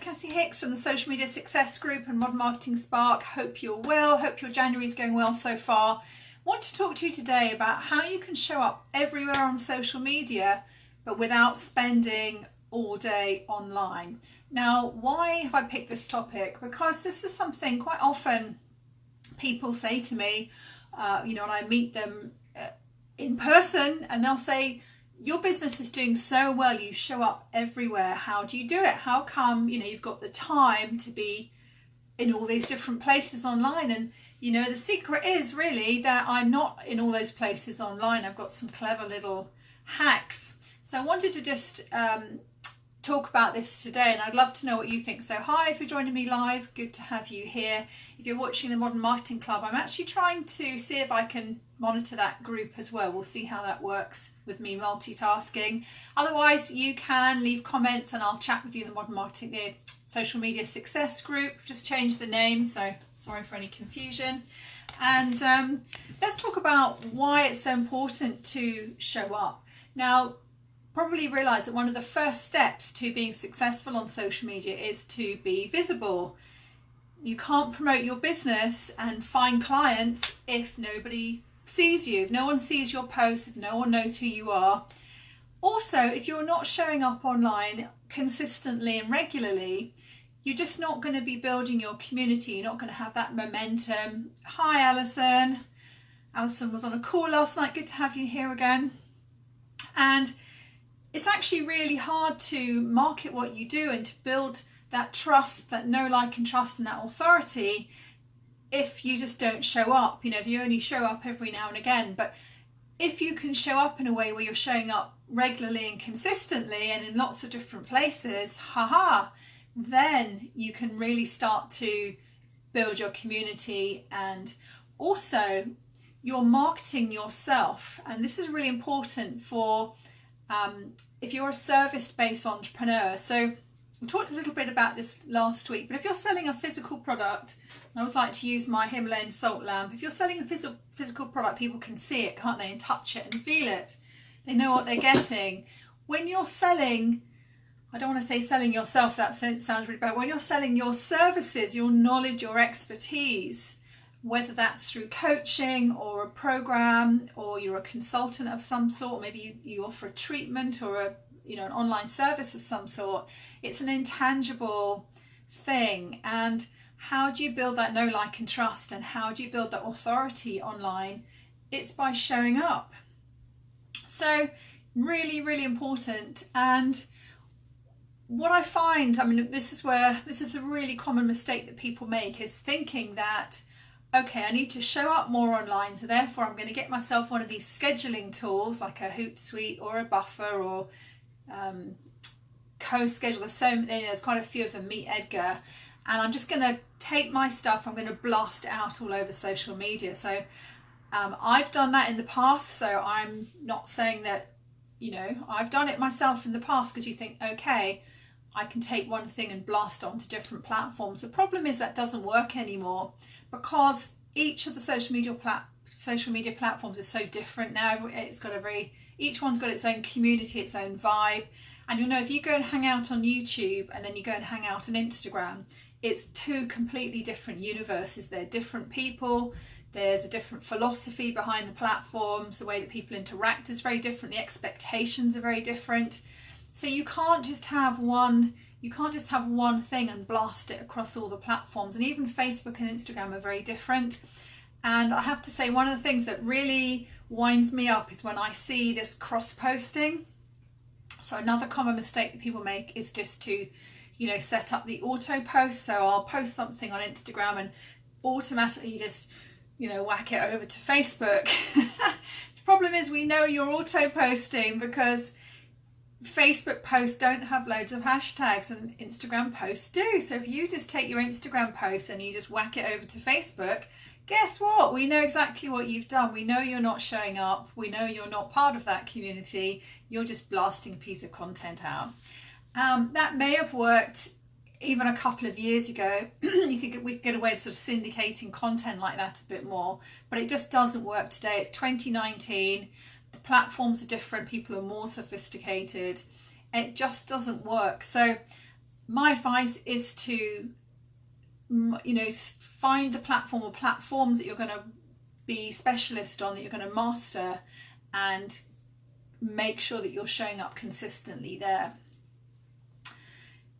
Cassie Hicks from the Social Media Success Group and Modern Marketing Spark. Hope you're well. Hope your January is going well so far. Want to talk to you today about how you can show up everywhere on social media, but without spending all day online. Now, why have I picked this topic? Because this is something quite often people say to me, and I meet them in person, and they'll say, your business is doing so well, you show up everywhere. How do you do it? How come, you've got the time to be in all these different places online? And, the secret is really that I'm not in all those places online. I've got some clever little hacks. So I wanted to just talk about this today, and I'd love to know what you think. So hi, if you're joining me live, good to have you here. If you're watching the Modern Marketing Club, I'm actually trying to see if I can monitor that group as well. We'll see how that works with me multitasking. Otherwise, you can leave comments and I'll chat with you in the Modern Marketing, the Social Media Success Group. Just changed the name, so sorry for any confusion. And let's talk about why it's so important to show up. Now, probably realize that one of the first steps to being successful on social media is to be visible. You can't promote your business and find clients if nobody sees you, if no one sees your posts, if no one knows who you are. Also, if you're not showing up online consistently and regularly, you're just not going to be building your community. You're not going to have that momentum. Hi, Alison. Alison was on a call last night. Good to have you here again. And it's actually really hard to market what you do and to build that trust, that know, like and trust, and that authority if you just don't show up. If you only show up every now and again. But if you can show up in a way where you're showing up regularly and consistently and in lots of different places, then you can really start to build your community. And also you're marketing yourself, and this is really important for if you're a service-based entrepreneur. So we talked a little bit about this last week, but if you're selling a physical product, I always like to use my Himalayan salt lamp. If you're selling a physical product, people can see it, can't they, and touch it and feel it. They know what they're getting. When you're selling, I don't want to say selling yourself, that sounds really bad. When you're selling your services, your knowledge, your expertise, whether that's through coaching or a program, or you're a consultant of some sort, maybe you offer a treatment or an online service of some sort, it's an intangible thing. And how do you build that know, like and trust, and how do you build that authority online? It's by showing up. So really, really important. And what I find, this is a really common mistake that people make, is thinking that, okay, I need to show up more online, so therefore I'm going to get myself one of these scheduling tools like a Hootsuite or a Buffer or CoSchedule. There's quite a few of them, Meet Edgar, and I'm just going to take my stuff, I'm going to blast it out all over social media. So I've done that in the past, so I'm not saying that, I've done it myself in the past, because you think, okay, I can take one thing and blast onto different platforms. The problem is that doesn't work anymore, because each of the social media platforms is so different now. Each one's got its own community, its own vibe. And if you go and hang out on YouTube and then you go and hang out on Instagram, it's two completely different universes. They're different people. There's a different philosophy behind the platforms. The way that people interact is very different. The expectations are very different. So you can't just have one thing and blast it across all the platforms. And even Facebook and Instagram are very different. And I have to say, one of the things that really winds me up is when I see this cross-posting. So another common mistake that people make is just to, set up the auto post. So I'll post something on Instagram and automatically just, whack it over to Facebook. The problem is, we know you're auto posting because Facebook posts don't have loads of hashtags and Instagram posts do. So if you just take your Instagram post and you just whack it over to Facebook, guess what? We know exactly what you've done. We know you're not showing up. We know you're not part of that community. You're just blasting a piece of content out. That may have worked even a couple of years ago. We could get away with sort of syndicating content like that a bit more, but it just doesn't work today. It's 2019. The platforms are different. People are more sophisticated. It just doesn't work. So my advice is to, find the platform or platforms that you're going to be specialist on, that you're going to master, and make sure that you're showing up consistently there.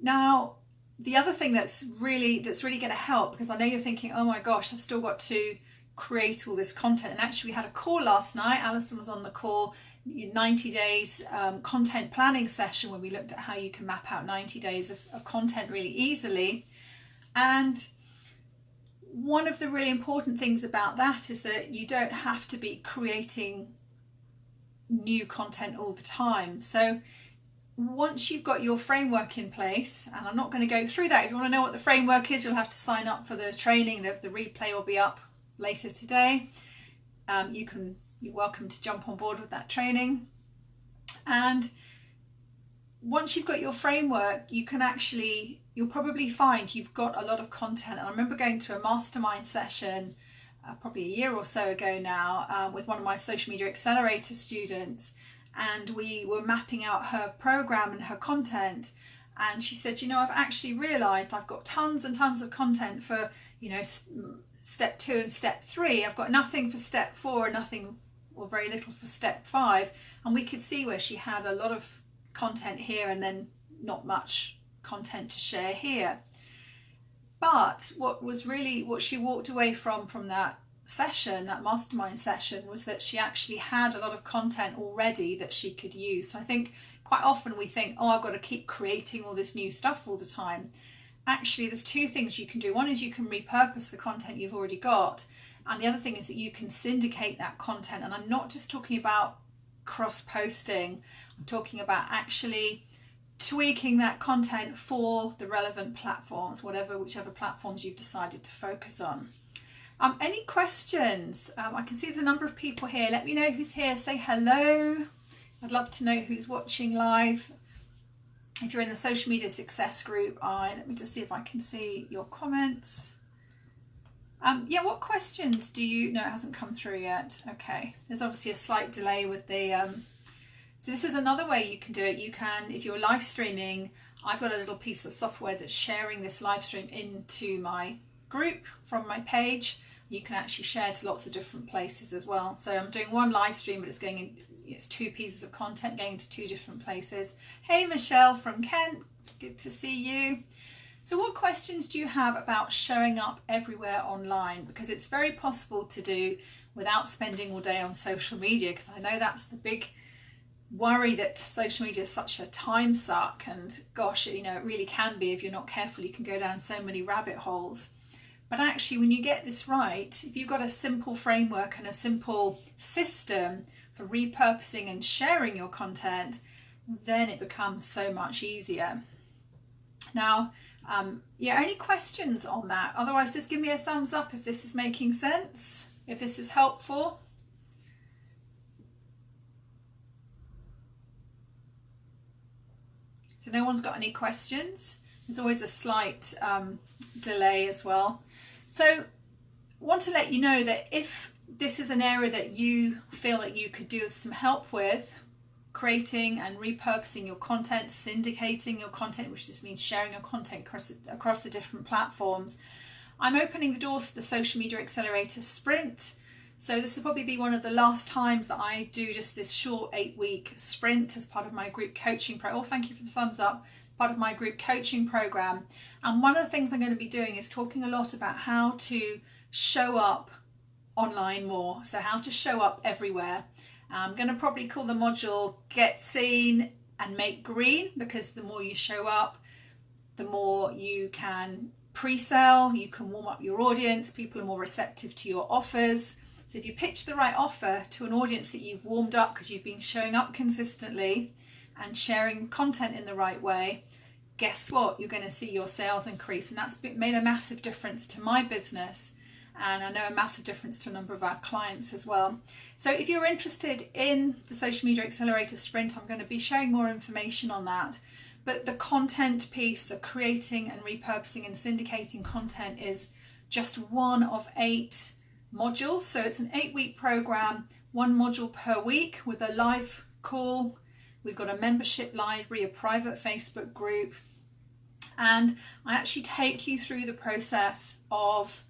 Now, the other thing that's really going to help, because I know you're thinking, oh my gosh, I've still got to create all this content. And actually we had a call last night, Alison was on the call, 90 days content planning session, where we looked at how you can map out 90 days of content really easily. And one of the really important things about that is that you don't have to be creating new content all the time. So once you've got your framework in place, and I'm not going to go through that, if you want to know what the framework is, you'll have to sign up for the training. The replay will be up later today. You're welcome to jump on board with that training. And once you've got your framework, you'll probably find you've got a lot of content. And I remember going to a mastermind session probably a year or so ago now with one of my Social Media Accelerator students, and we were mapping out her program and her content. And she said, I've actually realized I've got tons and tons of content for, step 2 and step 3. I've got nothing for step 4, nothing or very little for step 5. And we could see where she had a lot of content here and then not much content to share here. But what she walked away from that session, that mastermind session, was that she actually had a lot of content already that she could use. So I think quite often we think, I've got to keep creating all this new stuff all the time. Actually, there's 2 things you can do. One is you can repurpose the content you've already got, and the other thing is that you can syndicate that content. And I'm not just talking about cross-posting, I'm talking about actually tweaking that content for the relevant platforms, whichever platforms you've decided to focus on. Any questions? I can see there's a number of people here. Let me know who's here. Say hello. I'd love to know who's watching live. If you're in the Social Media Success group, let me just see if I can see your comments. What questions do you... No, it hasn't come through yet. Okay. There's obviously a slight delay with the... So this is another way you can do it. You can, if you're live streaming, I've got a little piece of software that's sharing this live stream into my group from my page. You can actually share to lots of different places as well. So I'm doing one live stream, but it's 2 pieces of content going into 2 different places. Hey, Michelle from Kent, good to see you. So what questions do you have about showing up everywhere online? Because it's very possible to do without spending all day on social media, because I know that's the big worry, that social media is such a time suck, and gosh, it really can be. If you're not careful, you can go down so many rabbit holes. But actually, when you get this right, if you've got a simple framework and a simple system for repurposing and sharing your content, then it becomes so much easier. Now, any questions on that? Otherwise, just give me a thumbs up if this is making sense, if this is helpful. So no one's got any questions. There's always a slight delay as well. So want to let you know that if this is an area that you feel that you could do with some help with, creating and repurposing your content, syndicating your content, which just means sharing your content across the different platforms, I'm opening the doors to the Social Media Accelerator Sprint. So this will probably be one of the last times that I do just this short 8-week sprint as part of my group coaching program. Oh, thank you for the thumbs up. Part of my group coaching program. And one of the things I'm going to be doing is talking a lot about how to show up online more. So how to show up everywhere. I'm going to probably call the module Get Seen and Make Green, because the more you show up, the more you can pre-sell, you can warm up your audience, people are more receptive to your offers. So if you pitch the right offer to an audience that you've warmed up because you've been showing up consistently and sharing content in the right way, guess what? You're going to see your sales increase. And that's made a massive difference to my business. And I know a massive difference to a number of our clients as well. So if you're interested in the Social Media Accelerator Sprint, I'm going to be sharing more information on that. But the content piece, the creating and repurposing and syndicating content, is just one of 8 modules. So it's an 8-week program, 1 module per week with a live call. We've got a membership library, a private Facebook group, And I actually take you through the process of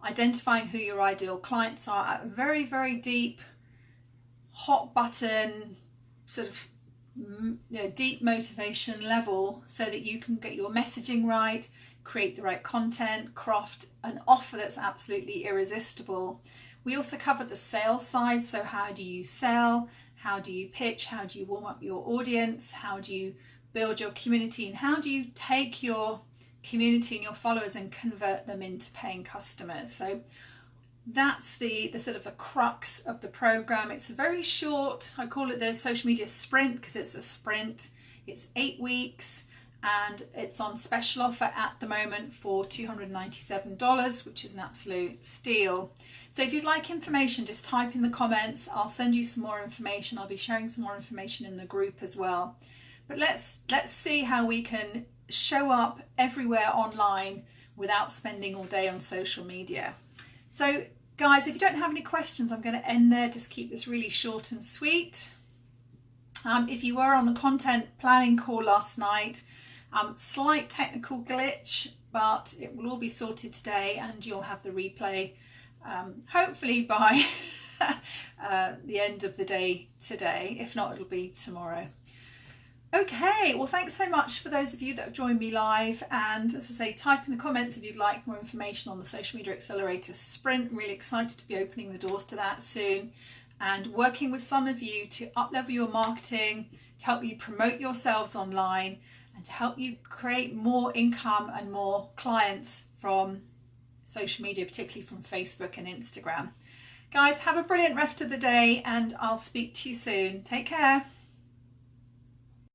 identifying who your ideal clients are at a very, very deep, hot button, sort of deep motivation level, so that you can get your messaging right, create the right content, craft an offer that's absolutely irresistible. We also cover the sales side. So how do you sell? How do you pitch? How do you warm up your audience? How do you build your community? And how do you take your community and your followers and convert them into paying customers? So that's the sort of the crux of the program. It's very short. I call it the social media sprint because it's a sprint. It's 8 weeks and it's on special offer at the moment for $297, which is an absolute steal. So if you'd like information, just type in the comments. I'll send you some more information. I'll be sharing some more information in the group as well. But let's see how we can show up everywhere online without spending all day on social media. So guys, if you don't have any questions, I'm going to end there. Just keep this really short and sweet. If you were on the content planning call last night, slight technical glitch, but it will all be sorted today and you'll have the replay hopefully by the end of the day today. If not, it'll be tomorrow. Okay, well, thanks so much for those of you that have joined me live. And as I say, type in the comments if you'd like more information on the Social Media Accelerator Sprint. I'm really excited to be opening the doors to that soon and working with some of you to up-level your marketing, to help you promote yourselves online and to help you create more income and more clients from social media, particularly from Facebook and Instagram. Guys, have a brilliant rest of the day and I'll speak to you soon. Take care.